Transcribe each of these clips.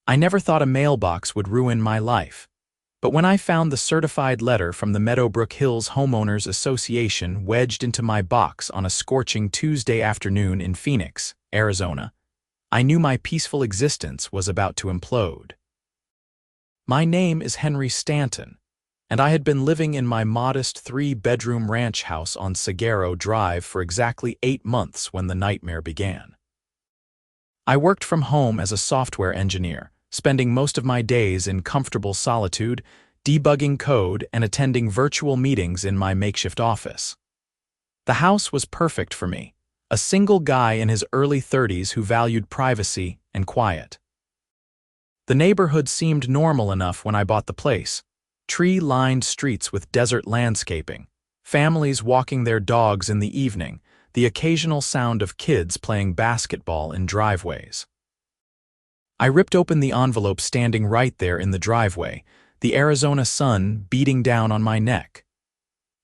I never thought a mailbox would ruin my life. But when I found the certified letter from the Meadowbrook Hills Homeowners Association wedged into my box on a scorching Tuesday afternoon in Phoenix, Arizona, I knew my peaceful existence was about to implode. My name is Henry Stanton, and I had been living in my modest three-bedroom ranch house on Seguero Drive for exactly 8 months when the nightmare began. I worked from home as a software engineer, spending most of my days in comfortable solitude, debugging code and attending virtual meetings in my makeshift office. The house was perfect for me, a single guy in his early 30s who valued privacy and quiet. The neighborhood seemed normal enough when I bought the place. Tree-lined streets with desert landscaping, families walking their dogs in the evening, the occasional sound of kids playing basketball in driveways. I ripped open the envelope standing right there in the driveway, the Arizona sun beating down on my neck.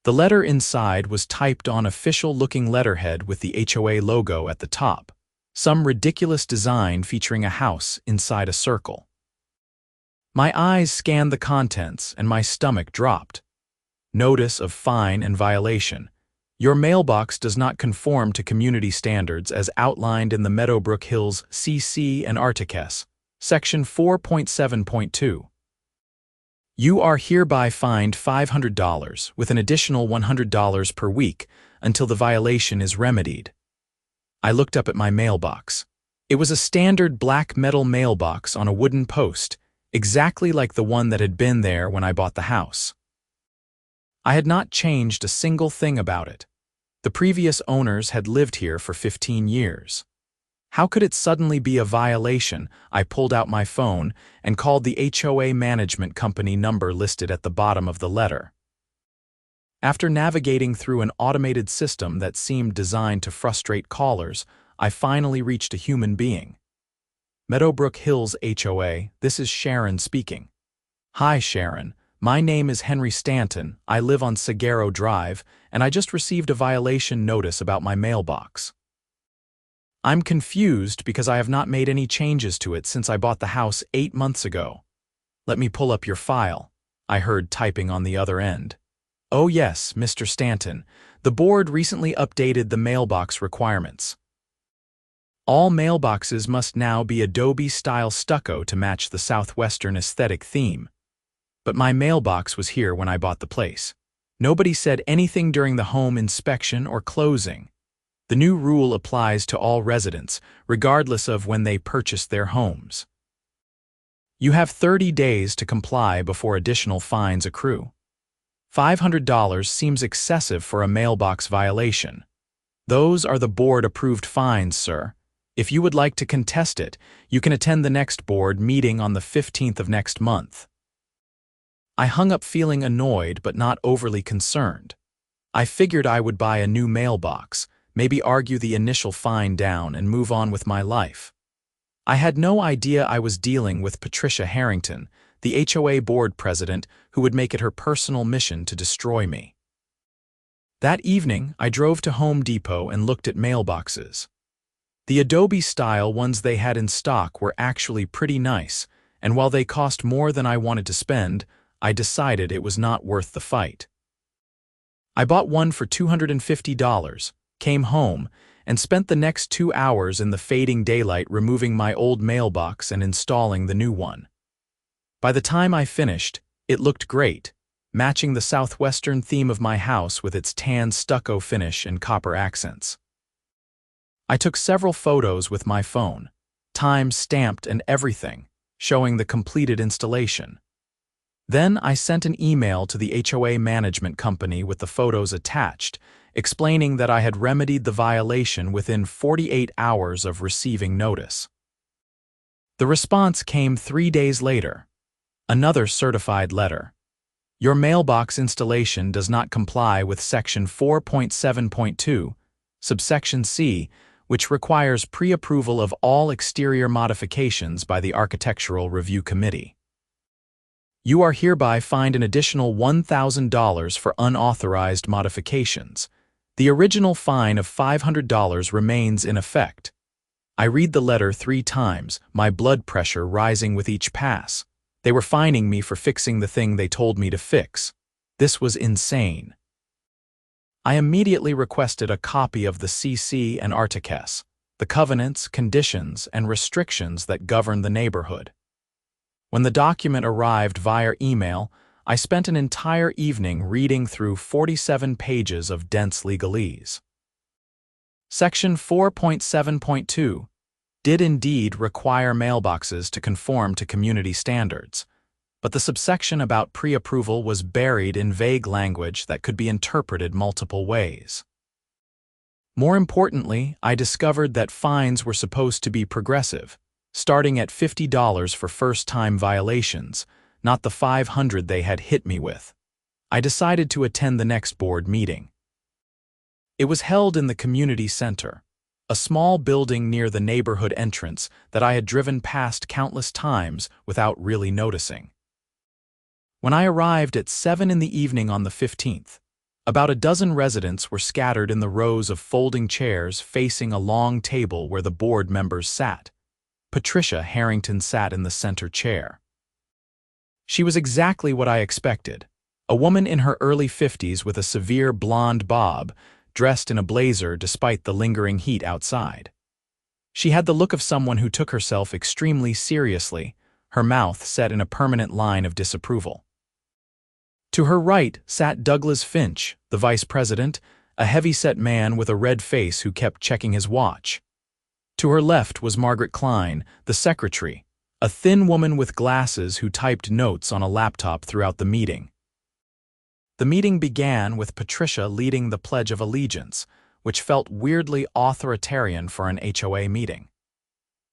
The letter inside was typed on official-looking letterhead with the HOA logo at the top, some ridiculous design featuring a house inside a circle. My eyes scanned the contents and my stomach dropped. Notice of fine and violation. Your mailbox does not conform to community standards as outlined in the Meadowbrook Hills CC and Articus, Section 4.7.2. You are hereby fined $500 with an additional $100 per week until the violation is remedied. I looked up at my mailbox. It was a standard black metal mailbox on a wooden post, exactly like the one that had been there when I bought the house. I had not changed a single thing about it. The previous owners had lived here for 15 years. How could it suddenly be a violation? I pulled out my phone and called the HOA management company number listed at the bottom of the letter. After navigating through an automated system that seemed designed to frustrate callers, I finally reached a human being. Meadowbrook Hills HOA, this is Sharon speaking. Hi Sharon, my name is Henry Stanton, I live on Seguero Drive, and I just received a violation notice about my mailbox. I'm confused because I have not made any changes to it since I bought the house 8 months ago. Let me pull up your file, I heard typing on the other end. Oh yes, Mr. Stanton, the board recently updated the mailbox requirements. All mailboxes must now be Adobe-style stucco to match the Southwestern aesthetic theme. But my mailbox was here when I bought the place. Nobody said anything during the home inspection or closing. The new rule applies to all residents, regardless of when they purchased their homes. You have 30 days to comply before additional fines accrue. $500 seems excessive for a mailbox violation. Those are the board-approved fines, sir. If you would like to contest it, you can attend the next board meeting on the 15th of next month. I hung up feeling annoyed but not overly concerned. I figured I would buy a new mailbox, maybe argue the initial fine down and move on with my life. I had no idea I was dealing with Patricia Harrington, the HOA board president, who would make it her personal mission to destroy me. That evening, I drove to Home Depot and looked at mailboxes. The Adobe-style ones they had in stock were actually pretty nice, and while they cost more than I wanted to spend, I decided it was not worth the fight. I bought one for $250, came home, and spent the next 2 hours in the fading daylight removing my old mailbox and installing the new one. By the time I finished, it looked great, matching the southwestern theme of my house with its tan stucco finish and copper accents. I took several photos with my phone, time-stamped and everything, showing the completed installation. Then I sent an email to the HOA management company with the photos attached, explaining that I had remedied the violation within 48 hours of receiving notice. The response came 3 days later. Another certified letter. Your mailbox installation does not comply with Section 4.7.2, subsection C, which requires pre-approval of all exterior modifications by the Architectural Review Committee. You are hereby fined an additional $1,000 for unauthorized modifications. The original fine of $500 remains in effect. I read the letter 3 times, my blood pressure rising with each pass. They were fining me for fixing the thing they told me to fix. This was insane. I immediately requested a copy of the CC and Articus, the covenants, conditions, and restrictions that govern the neighborhood. When the document arrived via email, I spent an entire evening reading through 47 pages of dense legalese. Section 4.7.2 did indeed require mailboxes to conform to community standards, but the subsection about pre-approval was buried in vague language that could be interpreted multiple ways. More importantly, I discovered that fines were supposed to be progressive, starting at $50 for first-time violations, not the $500 they had hit me with. I decided to attend the next board meeting. It was held in the community center, a small building near the neighborhood entrance that I had driven past countless times without really noticing. When I arrived at 7 in the evening on the 15th, about a dozen residents were scattered in the rows of folding chairs facing a long table where the board members sat. Patricia Harrington sat in the center chair. She was exactly what I expected, a woman in her early 50s with a severe blonde bob, dressed in a blazer despite the lingering heat outside. She had the look of someone who took herself extremely seriously, her mouth set in a permanent line of disapproval. To her right sat Douglas Finch, the vice president, a heavy-set man with a red face who kept checking his watch. To her left was Margaret Klein, the secretary, a thin woman with glasses who typed notes on a laptop throughout the meeting. The meeting began with Patricia leading the Pledge of Allegiance, which felt weirdly authoritarian for an HOA meeting.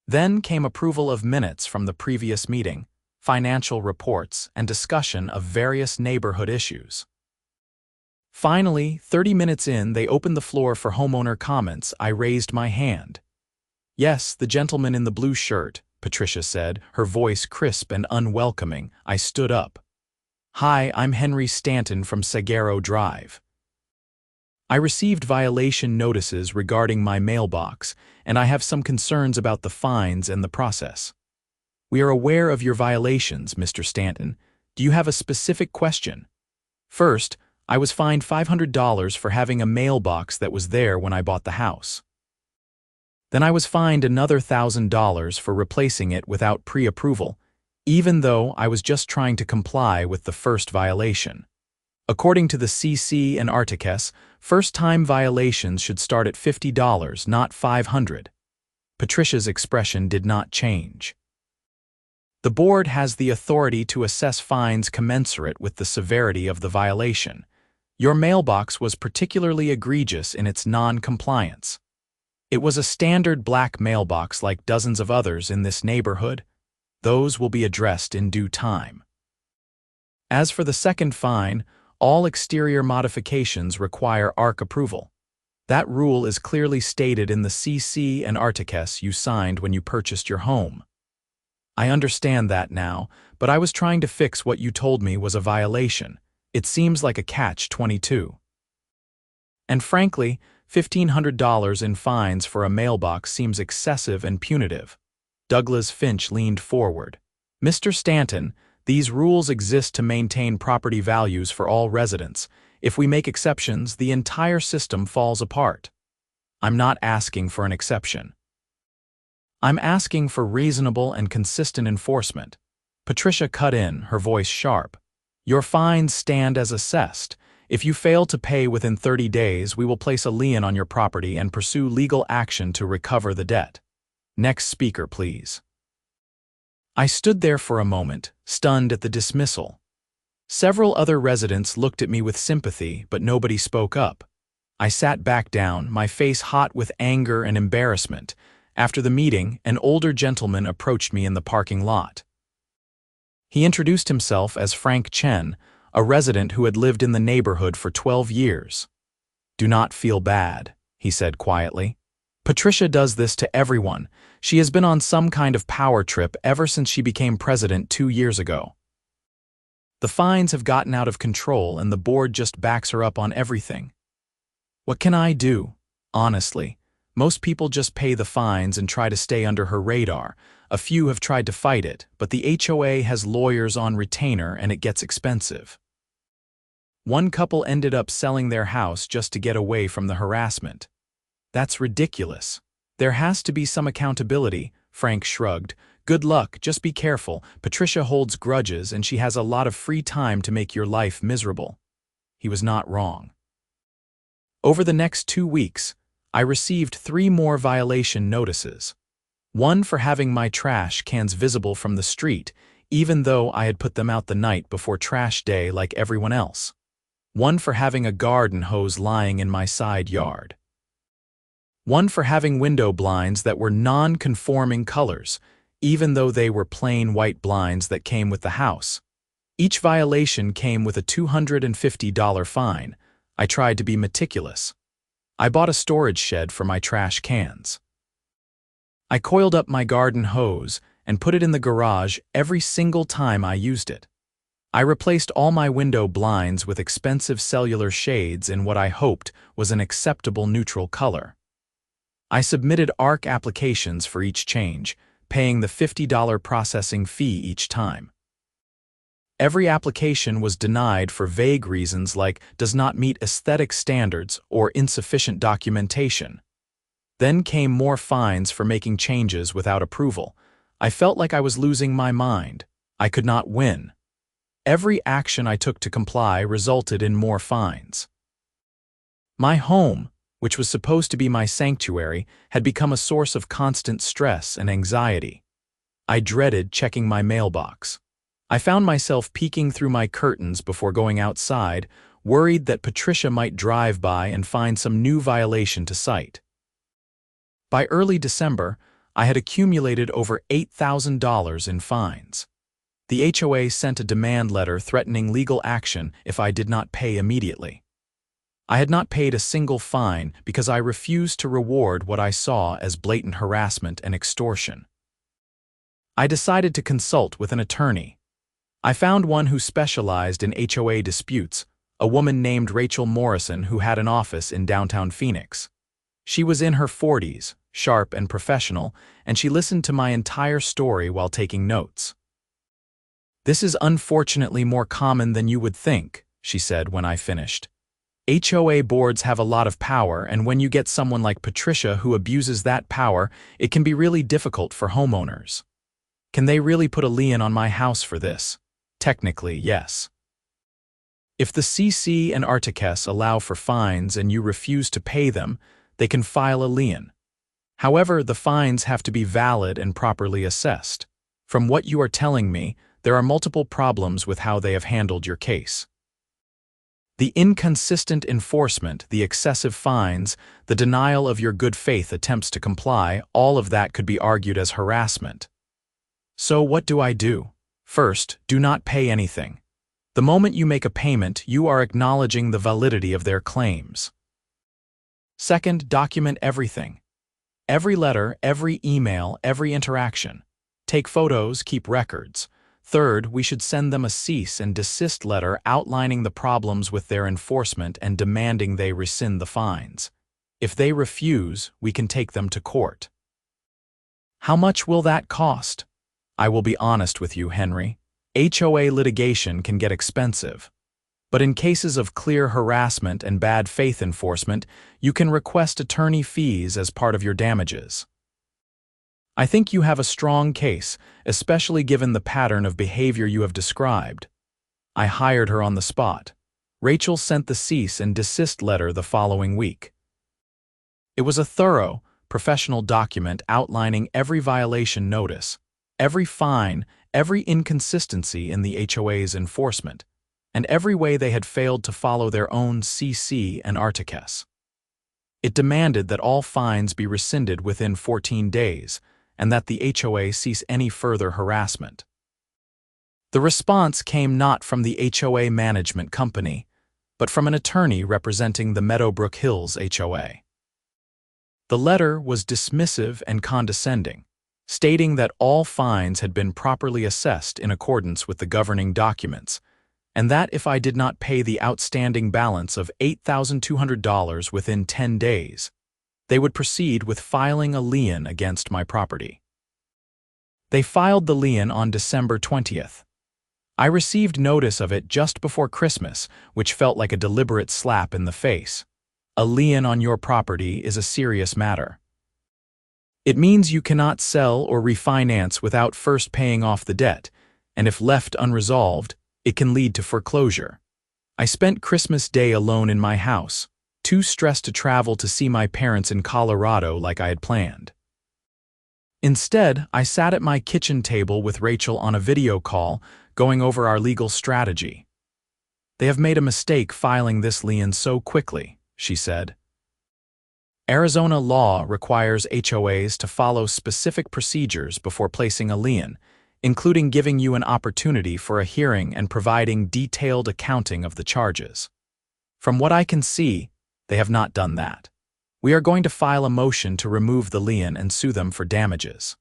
Then came approval of minutes from the previous meeting, financial reports, and discussion of various neighborhood issues. Finally, 30 minutes in, they opened the floor for homeowner comments. I raised my hand. "Yes, the gentleman in the blue shirt," Patricia said, her voice crisp and unwelcoming. I stood up. "Hi, I'm Henry Stanton from Sagaro Drive. I received violation notices regarding my mailbox, and I have some concerns about the fines and the process." "We are aware of your violations, Mr. Stanton. Do you have a specific question?" "First, I was fined $500 for having a mailbox that was there when I bought the house. Then I was fined another $1,000 for replacing it without pre-approval, even though I was just trying to comply with the first violation. According to the CC and Articus, first-time violations should start at $50, not $500. Patricia's expression did not change. "The board has the authority to assess fines commensurate with the severity of the violation. Your mailbox was particularly egregious in its non-compliance. It was a standard black mailbox like dozens of others in this neighborhood. Those will be addressed in due time. As for the second fine, all exterior modifications require ARC approval. That rule is clearly stated in the CC and Articus you signed when you purchased your home. I understand that now, but I was trying to fix what you told me was a violation. It seems like a catch-22. And frankly, $1,500 in fines for a mailbox seems excessive and punitive." Douglas Finch leaned forward. "Mr. Stanton, these rules exist to maintain property values for all residents. If we make exceptions, the entire system falls apart. I'm not asking for an exception. I'm asking for reasonable and consistent enforcement." Patricia cut in, her voice sharp. "Your fines stand as assessed. If you fail to pay within 30 days, we will place a lien on your property and pursue legal action to recover the debt. Next speaker, please." I stood there for a moment, stunned at the dismissal. Several other residents looked at me with sympathy, but nobody spoke up. I sat back down, my face hot with anger and embarrassment. After the meeting, an older gentleman approached me in the parking lot. He introduced himself as Frank Chen, a resident who had lived in the neighborhood for 12 years. "Do not feel bad," he said quietly. "Patricia does this to everyone. She has been on some kind of power trip ever since she became president 2 years ago. The fines have gotten out of control and the board just backs her up on everything. What can I do? Honestly, Most people just pay the fines and try to stay under her radar. A few have tried to fight it, but the HOA has lawyers on retainer and it gets expensive. One couple ended up selling their house just to get away from the harassment. That's ridiculous. There has to be some accountability, Frank shrugged. Good luck, just be careful. Patricia holds grudges and she has a lot of free time to make your life miserable. He was not wrong. Over the next 2 weeks, I received 3 more violation notices. One for having my trash cans visible from the street, even though I had put them out the night before trash day like everyone else. One for having a garden hose lying in my side yard. One for having window blinds that were non-conforming colors, even though they were plain white blinds that came with the house. Each violation came with a $250 fine. I tried to be meticulous. I bought a storage shed for my trash cans. I coiled up my garden hose and put it in the garage every single time I used it. I replaced all my window blinds with expensive cellular shades in what I hoped was an acceptable neutral color. I submitted ARC applications for each change, paying the $50 processing fee each time. Every application was denied for vague reasons like does not meet aesthetic standards or insufficient documentation. Then came more fines for making changes without approval. I felt like I was losing my mind. I could not win. Every action I took to comply resulted in more fines. My home, which was supposed to be my sanctuary, had become a source of constant stress and anxiety. I dreaded checking my mailbox. I found myself peeking through my curtains before going outside, worried that Patricia might drive by and find some new violation to cite. By early December, I had accumulated over $8,000 in fines. The HOA sent a demand letter threatening legal action if I did not pay immediately. I had not paid a single fine because I refused to reward what I saw as blatant harassment and extortion. I decided to consult with an attorney. I found one who specialized in HOA disputes, a woman named Rachel Morrison who had an office in downtown Phoenix. She was in her 40s, sharp and professional, and she listened to my entire story while taking notes. "This is unfortunately more common than you would think," she said when I finished. "HOA boards have a lot of power, and when you get someone like Patricia who abuses that power, it can be really difficult for homeowners. Can they really put a lien on my house for this? Technically, yes. If the CC and Articus allow for fines and you refuse to pay them, they can file a lien. However, the fines have to be valid and properly assessed. From what you are telling me, there are multiple problems with how they have handled your case. The inconsistent enforcement, the excessive fines, the denial of your good faith attempts to comply, all of that could be argued as harassment. So what do I do? First, do not pay anything. The moment you make a payment, you are acknowledging the validity of their claims. Second, document everything. Every letter, every email, every interaction. Take photos, keep records. Third, we should send them a cease and desist letter outlining the problems with their enforcement and demanding they rescind the fines. If they refuse, we can take them to court. How much will that cost? I will be honest with you, Henry. HOA litigation can get expensive. But in cases of clear harassment and bad faith enforcement, you can request attorney fees as part of your damages. I think you have a strong case, especially given the pattern of behavior you have described. I hired her on the spot. Rachel sent the cease and desist letter the following week. It was a thorough, professional document outlining every violation notice, every fine, every inconsistency in the HOA's enforcement, and every way they had failed to follow their own CC and Articus. It demanded that all fines be rescinded within 14 days, and that the HOA cease any further harassment. The response came not from the HOA management company, but from an attorney representing the Meadowbrook Hills HOA. The letter was dismissive and condescending, stating that all fines had been properly assessed in accordance with the governing documents, and that if I did not pay the outstanding balance of $8,200 within 10 days, They would proceed with filing a lien against my property. They filed the lien on December 20th. I received notice of it just before Christmas, which felt like a deliberate slap in the face. A lien on your property is a serious matter. It means you cannot sell or refinance without first paying off the debt, and if left unresolved, it can lead to foreclosure. I spent Christmas Day alone in my house, too stressed to travel to see my parents in Colorado like I had planned. Instead, I sat at my kitchen table with Rachel on a video call, going over our legal strategy. "They have made a mistake filing this lien so quickly," she said. Arizona law requires HOAs to follow specific procedures before placing a lien, including giving you an opportunity for a hearing and providing detailed accounting of the charges. From what I can see, they have not done that. We are going to file a motion to remove the lien and sue them for damages.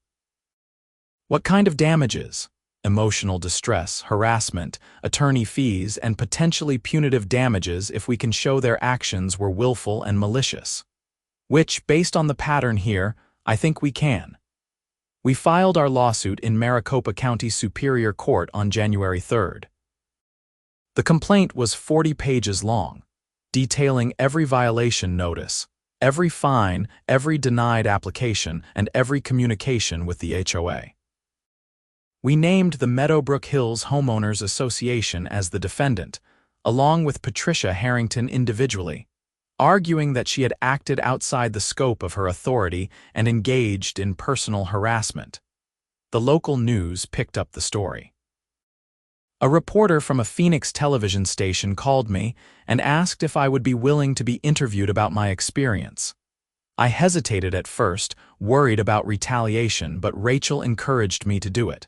What kind of damages? Emotional distress, harassment, attorney fees, and potentially punitive damages if we can show their actions were willful and malicious. Which, based on the pattern here, I think we can. We filed our lawsuit in Maricopa County Superior Court on January 3rd. The complaint was 40 pages long, detailing every violation notice, every fine, every denied application, and every communication with the HOA. We named the Meadowbrook Hills Homeowners Association as the defendant, along with Patricia Harrington individually, arguing that she had acted outside the scope of her authority and engaged in personal harassment. The local news picked up the story. A reporter from a Phoenix television station called me and asked if I would be willing to be interviewed about my experience. I hesitated at first, worried about retaliation, but Rachel encouraged me to do it.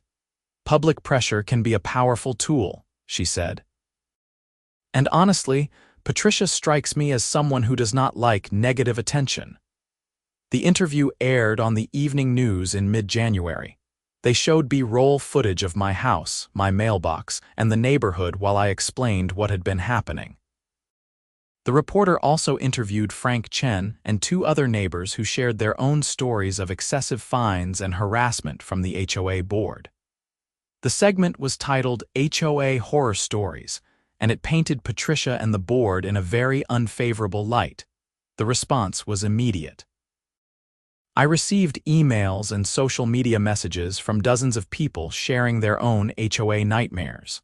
"Public pressure can be a powerful tool," she said. And honestly, Patricia strikes me as someone who does not like negative attention. The interview aired on the evening news in mid-January. They showed B-roll footage of my house, my mailbox, and the neighborhood while I explained what had been happening. The reporter also interviewed Frank Chen and 2 other neighbors who shared their own stories of excessive fines and harassment from the HOA board. The segment was titled HOA Horror Stories, and it painted Patricia and the board in a very unfavorable light. The response was immediate. I received emails and social media messages from dozens of people sharing their own HOA nightmares.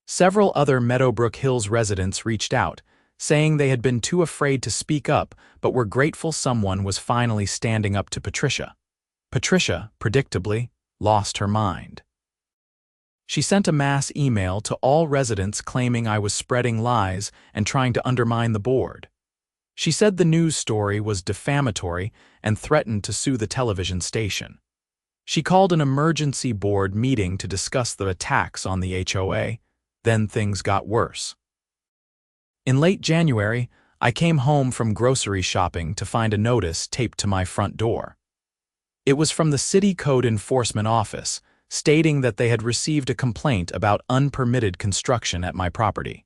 Several other Meadowbrook Hills residents reached out, saying they had been too afraid to speak up but were grateful someone was finally standing up to Patricia. Patricia, predictably, lost her mind. She sent a mass email to all residents claiming I was spreading lies and trying to undermine the board. She said the news story was defamatory and threatened to sue the television station. She called an emergency board meeting to discuss the attacks on the HOA. Then things got worse. In late January, I came home from grocery shopping to find a notice taped to my front door. It was from the City Code Enforcement Office, stating that they had received a complaint about unpermitted construction at my property.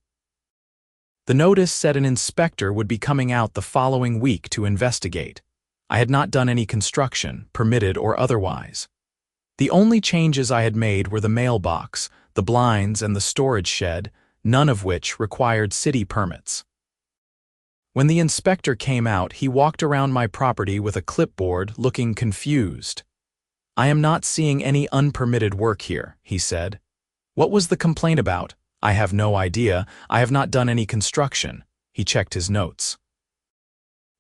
The notice said an inspector would be coming out the following week to investigate. I had not done any construction, permitted or otherwise. The only changes I had made were the mailbox, the blinds, and the storage shed, none of which required city permits. When the inspector came out, he walked around my property with a clipboard, looking confused. "I am not seeing any unpermitted work here," he said. "What was the complaint about?" "I have no idea. I have not done any construction." He checked his notes.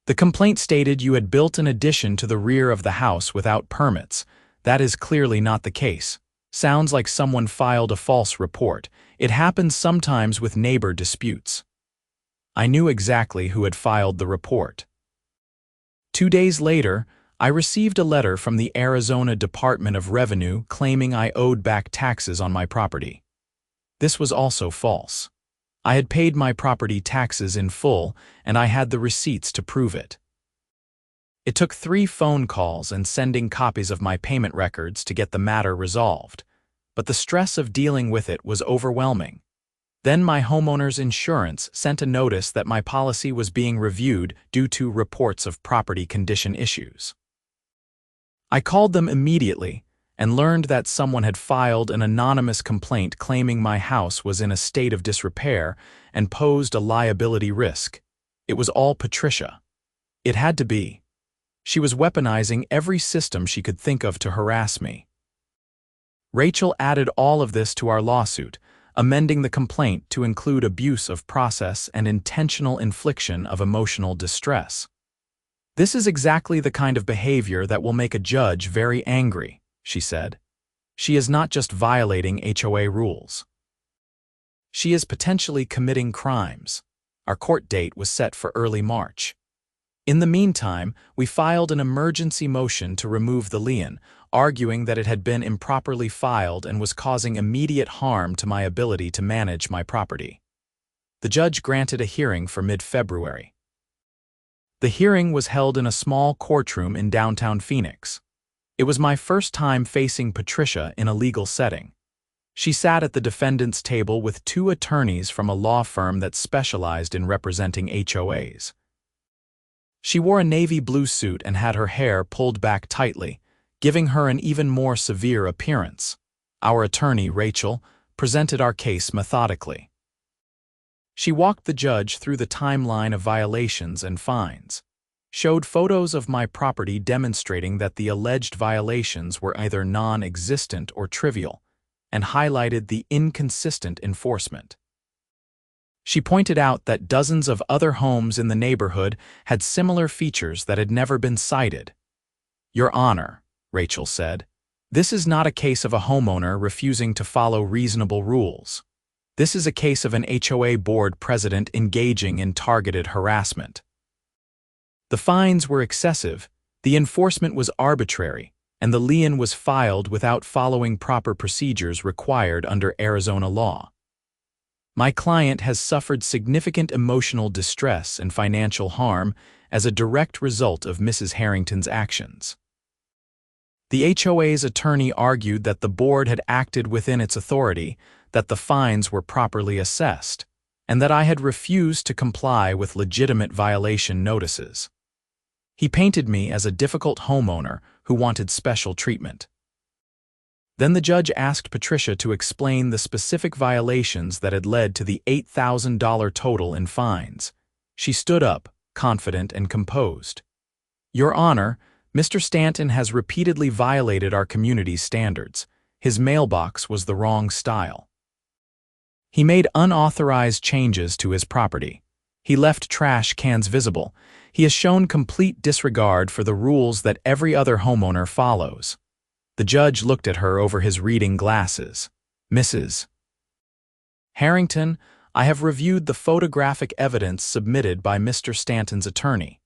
"The complaint stated you had built an addition to the rear of the house without permits. That is clearly not the case. Sounds like someone filed a false report. It happens sometimes with neighbor disputes." I knew exactly who had filed the report. 2 days later, I received a letter from the Arizona Department of Revenue claiming I owed back taxes on my property. This was also false. I had paid my property taxes in full, and I had the receipts to prove it. It took 3 phone calls and sending copies of my payment records to get the matter resolved, but the stress of dealing with it was overwhelming. Then my homeowner's insurance sent a notice that my policy was being reviewed due to reports of property condition issues. I called them immediately and learned that someone had filed an anonymous complaint claiming my house was in a state of disrepair and posed a liability risk. It was all Patricia. It had to be. She was weaponizing every system she could think of to harass me. Rachel added all of this to our lawsuit, amending the complaint to include abuse of process and intentional infliction of emotional distress. "This is exactly the kind of behavior that will make a judge very angry," she said. "She is not just violating HOA rules. She is potentially committing crimes." Our court date was set for early March. In the meantime, we filed an emergency motion to remove the lien, arguing that it had been improperly filed and was causing immediate harm to my ability to manage my property. The judge granted a hearing for mid-February. The hearing was held in a small courtroom in downtown Phoenix. It was my first time facing Patricia in a legal setting. She sat at the defendant's table with two attorneys from a law firm that specialized in representing HOAs. She wore a navy blue suit and had her hair pulled back tightly, giving her an even more severe appearance. Our attorney, Rachel, presented our case methodically. She walked the judge through the timeline of violations and fines, showed photos of my property demonstrating that the alleged violations were either non-existent or trivial, and highlighted the inconsistent enforcement. She pointed out that dozens of other homes in the neighborhood had similar features that had never been cited. "Your Honor," Rachel said, "this is not a case of a homeowner refusing to follow reasonable rules. This is a case of an HOA board president engaging in targeted harassment. The fines were excessive, the enforcement was arbitrary, and the lien was filed without following proper procedures required under Arizona law. My client has suffered significant emotional distress and financial harm as a direct result of Mrs. Harrington's actions." The HOA's attorney argued that the board had acted within its authority, that the fines were properly assessed, and that I had refused to comply with legitimate violation notices. He painted me as a difficult homeowner who wanted special treatment. Then the judge asked Patricia to explain the specific violations that had led to the $8,000 total in fines. She stood up, confident and composed. "Your Honor, Mr. Stanton has repeatedly violated our community's standards. His mailbox was the wrong style. He made unauthorized changes to his property. He left trash cans visible. He has shown complete disregard for the rules that every other homeowner follows." The judge looked at her over his reading glasses. "Mrs. Harrington, I have reviewed the photographic evidence submitted by Mr. Stanton's attorney.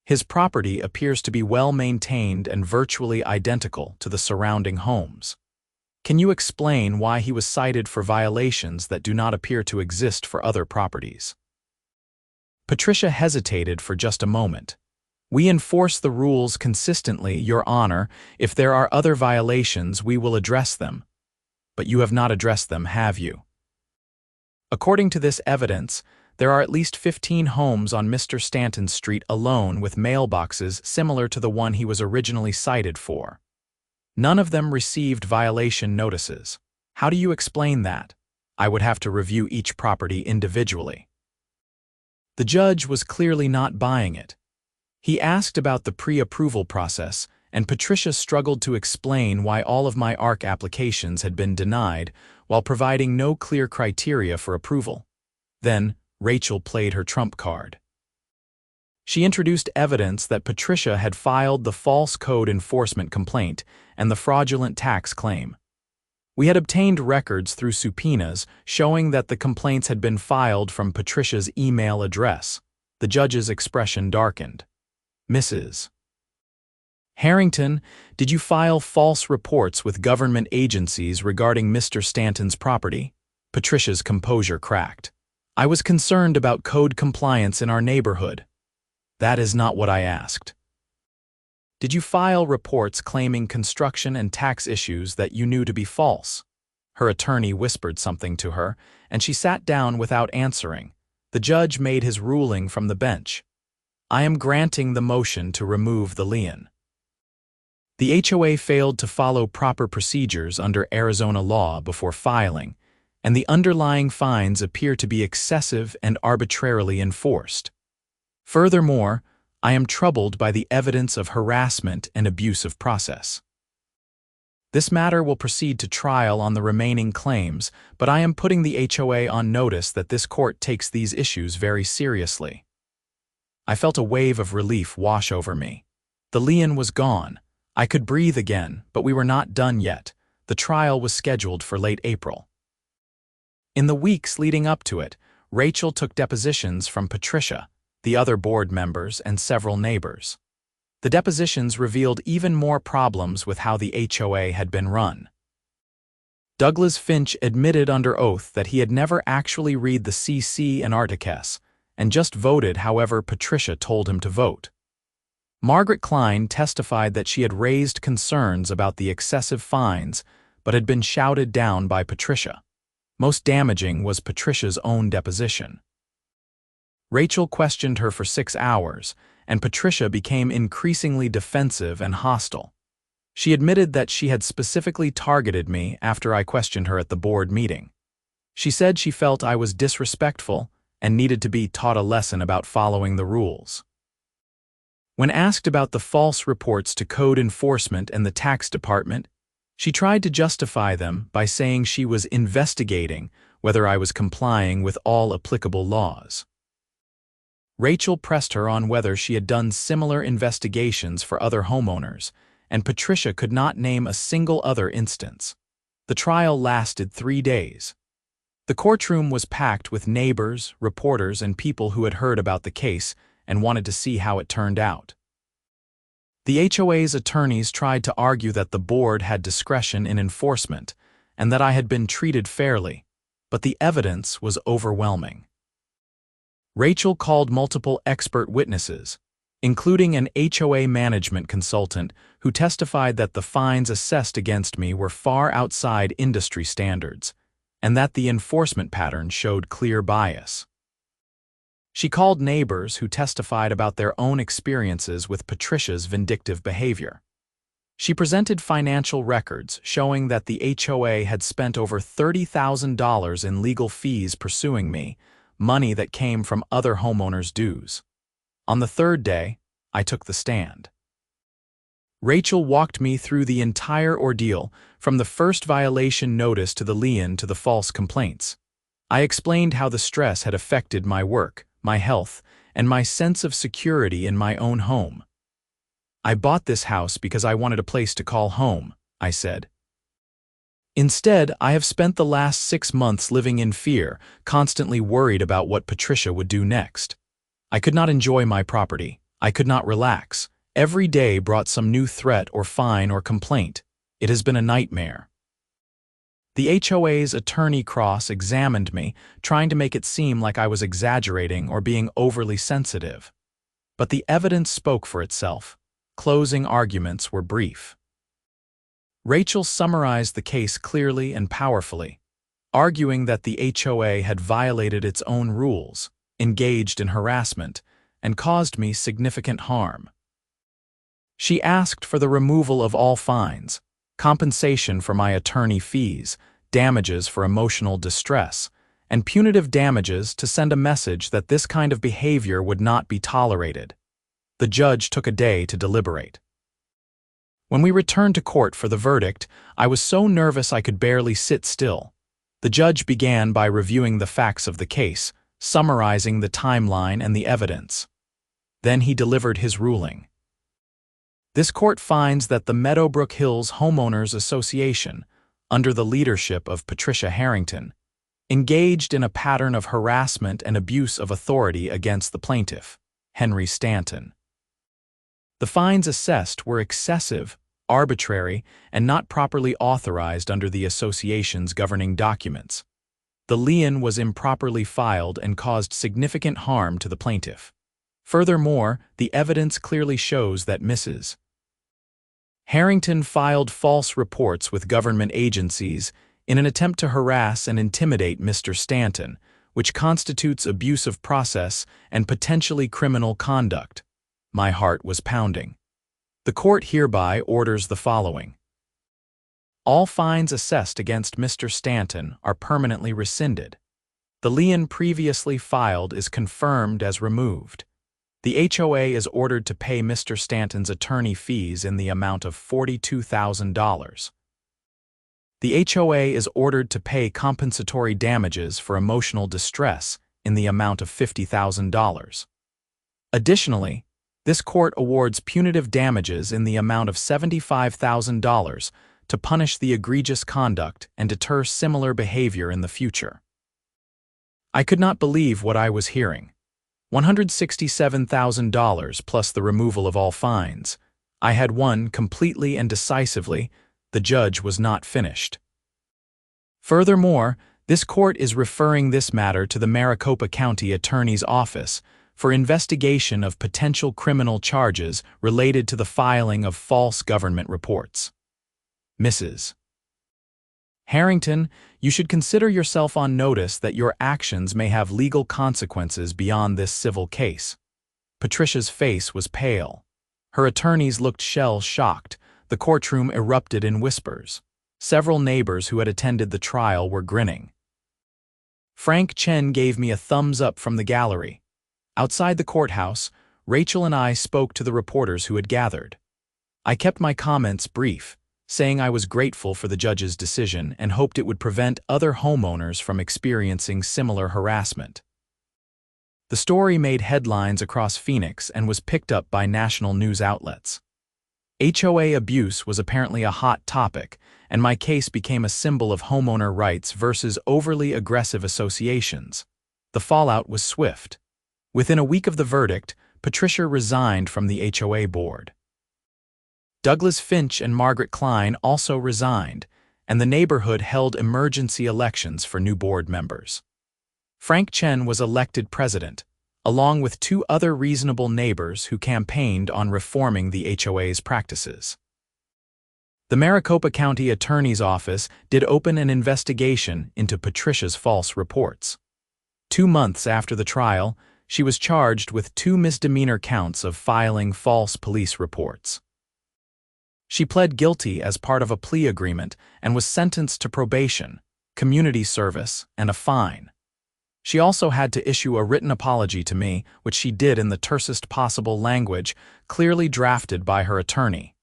His property appears to be well maintained and virtually identical to the surrounding homes. Can you explain why he was cited for violations that do not appear to exist for other properties?" Patricia hesitated for just a moment. "We enforce the rules consistently, Your Honor. If there are other violations, we will address them. But you have not addressed them, have you? According to this evidence, there are at least 15 homes on Mr. Stanton's street alone with mailboxes similar to the one he was originally cited for. None of them received violation notices. How do you explain that? I would have to review each property individually." The judge was clearly not buying it. He asked about the pre-approval process, and Patricia struggled to explain why all of my ARC applications had been denied while providing no clear criteria for approval. Then, Rachel played her trump card. She introduced evidence that Patricia had filed the false code enforcement complaint and the fraudulent tax claim. We had obtained records through subpoenas showing that the complaints had been filed from Patricia's email address. The judge's expression darkened. "Mrs. Harrington, did you file false reports with government agencies regarding Mr. Stanton's property?" Patricia's composure cracked. "I was concerned about code compliance in our neighborhood." "That is not what I asked." "Did you file reports claiming construction and tax issues that you knew to be false?" Her attorney whispered something to her, and she sat down without answering. The judge made his ruling from the bench. I am granting the motion to remove the lien. The HOA failed to follow proper procedures under Arizona law before filing, and the underlying fines appear to be excessive and arbitrarily enforced. Furthermore, I am troubled by the evidence of harassment and abusive process. This matter will proceed to trial on the remaining claims, but I am putting the HOA on notice that this court takes these issues very seriously. I felt a wave of relief wash over me. The lien was gone. I could breathe again, but we were not done yet. The trial was scheduled for late April. In the weeks leading up to it, Rachel took depositions from Patricia, the other board members, and several neighbors. The depositions revealed even more problems with how the HOA had been run. Douglas Finch admitted under oath that he had never actually read the CC and Articus, and just voted however Patricia told him to vote. Margaret Klein testified that she had raised concerns about the excessive fines, but had been shouted down by Patricia. Most damaging was Patricia's own deposition. Rachel questioned her for 6 hours, and Patricia became increasingly defensive and hostile. She admitted that she had specifically targeted me after I questioned her at the board meeting. She said she felt I was disrespectful and needed to be taught a lesson about following the rules. When asked about the false reports to code enforcement and the tax department, she tried to justify them by saying she was investigating whether I was complying with all applicable laws. Rachel pressed her on whether she had done similar investigations for other homeowners, and Patricia could not name a single other instance. The trial lasted 3 days. The courtroom was packed with neighbors, reporters, and people who had heard about the case and wanted to see how it turned out. The HOA's attorneys tried to argue that the board had discretion in enforcement and that I had been treated fairly, but the evidence was overwhelming. Rachel called multiple expert witnesses, including an HOA management consultant who testified that the fines assessed against me were far outside industry standards and that the enforcement pattern showed clear bias. She called neighbors who testified about their own experiences with Patricia's vindictive behavior. She presented financial records showing that the HOA had spent over $30,000 in legal fees pursuing me, money that came from other homeowners' dues. On the 3rd day, I took the stand. Rachel walked me through the entire ordeal, from the first violation notice to the lien to the false complaints. I explained how the stress had affected my work, my health, and my sense of security in my own home. I bought this house because I wanted a place to call home, I said. Instead, I have spent the last 6 months living in fear, constantly worried about what Patricia would do next. I could not enjoy my property. I could not relax. Every day brought some new threat or fine or complaint. It has been a nightmare. The HOA's attorney cross-examined me, trying to make it seem like I was exaggerating or being overly sensitive. But the evidence spoke for itself. Closing arguments were brief. Rachel summarized the case clearly and powerfully, arguing that the HOA had violated its own rules, engaged in harassment, and caused me significant harm. She asked for the removal of all fines, compensation for my attorney fees, damages for emotional distress, and punitive damages to send a message that this kind of behavior would not be tolerated. The judge took a day to deliberate. When we returned to court for the verdict, I was so nervous I could barely sit still. The judge began by reviewing the facts of the case, summarizing the timeline and the evidence. Then he delivered his ruling. This court finds that the Meadowbrook Hills Homeowners Association, under the leadership of Patricia Harrington, engaged in a pattern of harassment and abuse of authority against the plaintiff, Henry Stanton. The fines assessed were excessive, arbitrary, and not properly authorized under the association's governing documents. The lien was improperly filed and caused significant harm to the plaintiff. Furthermore, the evidence clearly shows that Mrs. Harrington filed false reports with government agencies, in an attempt to harass and intimidate Mr. Stanton, which constitutes abuse of process and potentially criminal conduct. My heart was pounding. The court hereby orders the following. All fines assessed against Mr. Stanton are permanently rescinded. The lien previously filed is confirmed as removed. The HOA is ordered to pay Mr. Stanton's attorney fees in the amount of $42,000. The HOA is ordered to pay compensatory damages for emotional distress in the amount of $50,000. Additionally, this court awards punitive damages in the amount of $75,000 to punish the egregious conduct and deter similar behavior in the future. I could not believe what I was hearing. $167,000 plus the removal of all fines. I had won completely and decisively. The judge was not finished. Furthermore, this court is referring this matter to the Maricopa County Attorney's Office for investigation of potential criminal charges related to the filing of false government reports. Mrs. Harrington, you should consider yourself on notice that your actions may have legal consequences beyond this civil case. Patricia's face was pale. Her attorneys looked shell-shocked. The courtroom erupted in whispers. Several neighbors who had attended the trial were grinning. Frank Chen gave me a thumbs up from the gallery. Outside the courthouse, Rachel and I spoke to the reporters who had gathered. I kept my comments brief, saying I was grateful for the judge's decision and hoped it would prevent other homeowners from experiencing similar harassment. The story made headlines across Phoenix and was picked up by national news outlets. HOA abuse was apparently a hot topic, and my case became a symbol of homeowner rights versus overly aggressive associations. The fallout was swift. Within a week of the verdict, Patricia resigned from the HOA board. Douglas Finch and Margaret Klein also resigned, and the neighborhood held emergency elections for new board members. Frank Chen was elected president, along with two other reasonable neighbors who campaigned on reforming the HOA's practices. The Maricopa County Attorney's Office did open an investigation into Patricia's false reports. 2 months after the trial, she was charged with 2 misdemeanor counts of filing false police reports. She pled guilty as part of a plea agreement and was sentenced to probation, community service, and a fine. She also had to issue a written apology to me, which she did in the tersest possible language, clearly drafted by her attorney.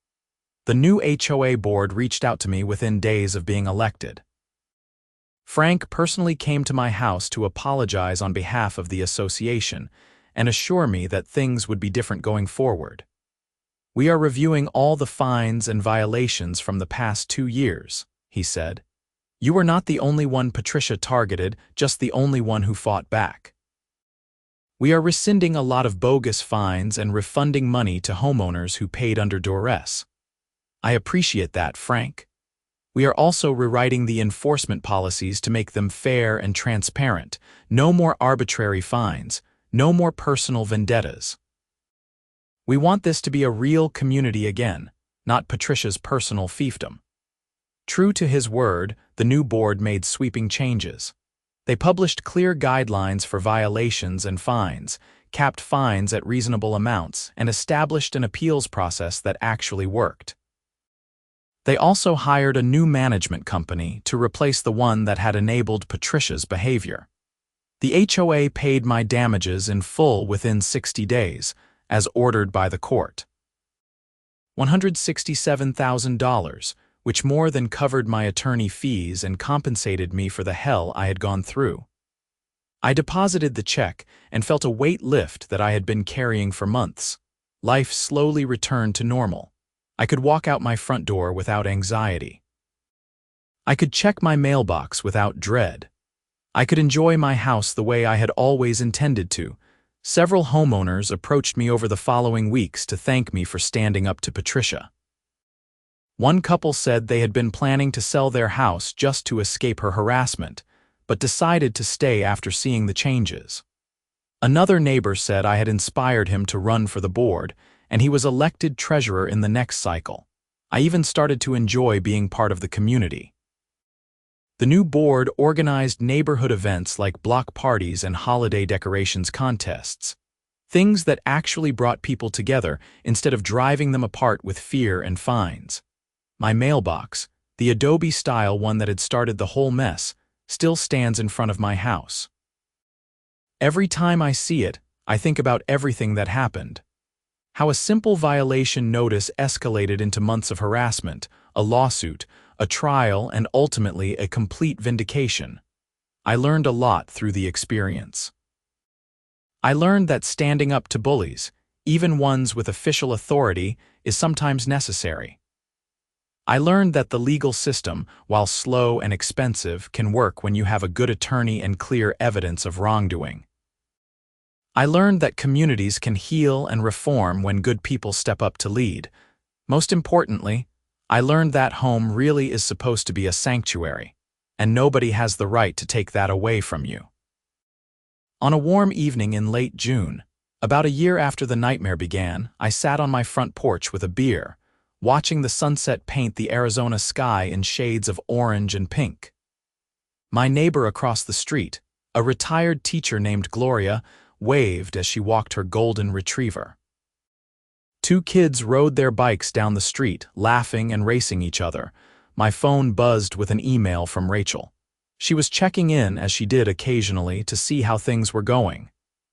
The new HOA board reached out to me within days of being elected. Frank personally came to my house to apologize on behalf of the association and assure me that things would be different going forward. We are reviewing all the fines and violations from the past 2 years, he said. You were not the only one Patricia targeted, just the only one who fought back. We are rescinding a lot of bogus fines and refunding money to homeowners who paid under duress. I appreciate that, Frank. We are also rewriting the enforcement policies to make them fair and transparent. No more arbitrary fines, no more personal vendettas. We want this to be a real community again, not Patricia's personal fiefdom. True to his word, the new board made sweeping changes. They published clear guidelines for violations and fines, capped fines at reasonable amounts, and established an appeals process that actually worked. They also hired a new management company to replace the one that had enabled Patricia's behavior. The HOA paid my damages in full within 60 days, as ordered by the court. $167,000, which more than covered my attorney fees and compensated me for the hell I had gone through. I deposited the check and felt a weight lift that I had been carrying for months. Life slowly returned to normal. I could walk out my front door without anxiety. I could check my mailbox without dread. I could enjoy my house the way I had always intended to. Several homeowners approached me over the following weeks to thank me for standing up to Patricia. One couple said they had been planning to sell their house just to escape her harassment, but decided to stay after seeing the changes. Another neighbor said I had inspired him to run for the board, and he was elected treasurer in the next cycle. I even started to enjoy being part of the community. The new board organized neighborhood events like block parties and holiday decorations contests. Things that actually brought people together instead of driving them apart with fear and fines. My mailbox, the Adobe-style one that had started the whole mess, still stands in front of my house. Every time I see it, I think about everything that happened. How a simple violation notice escalated into months of harassment, a lawsuit, a trial, and ultimately a complete vindication. I learned a lot through the experience. I learned that standing up to bullies, even ones with official authority, is sometimes necessary. I learned that the legal system, while slow and expensive, can work when you have a good attorney and clear evidence of wrongdoing. I learned that communities can heal and reform when good people step up to lead. Most importantly, I learned that home really is supposed to be a sanctuary, and nobody has the right to take that away from you. On a warm evening in late June, about a year after the nightmare began, I sat on my front porch with a beer, watching the sunset paint the Arizona sky in shades of orange and pink. My neighbor across the street, a retired teacher named Gloria, waved as she walked her golden retriever. Two kids rode their bikes down the street, laughing and racing each other. My phone buzzed with an email from Rachel. She was checking in, as she did occasionally, to see how things were going.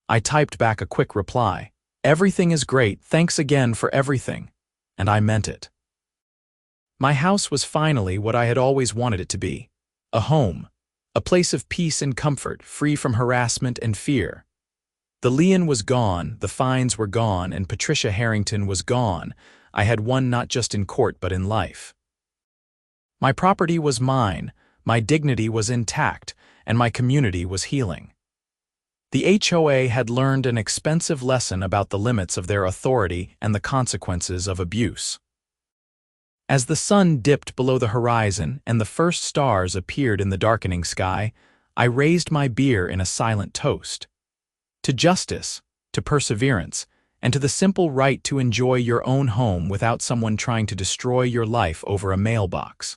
I typed back a quick reply. "Everything is great, thanks again for everything." And I meant it. My house was finally what I had always wanted it to be. A home. A place of peace and comfort, free from harassment and fear. The Lien was gone, the fines were gone, and Patricia Harrington was gone. I had won not just in court but in life. My property was mine, my dignity was intact, and my community was healing. The HOA had learned an expensive lesson about the limits of their authority and the consequences of abuse. As the sun dipped below the horizon and the first stars appeared in the darkening sky, I raised my beer in a silent toast. To justice, to perseverance, and to the simple right to enjoy your own home without someone trying to destroy your life over a mailbox.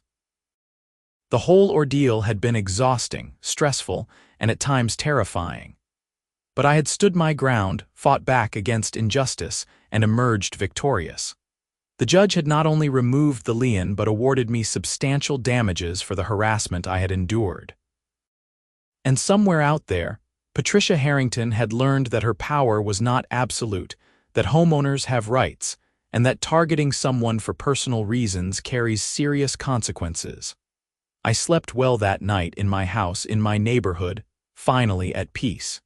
The whole ordeal had been exhausting, stressful, and at times terrifying. But I had stood my ground, fought back against injustice, and emerged victorious. The judge had not only removed the lien but awarded me substantial damages for the harassment I had endured. And somewhere out there, Patricia Harrington had learned that her power was not absolute, that homeowners have rights, and that targeting someone for personal reasons carries serious consequences. I slept well that night in my house, in my neighborhood, finally at peace.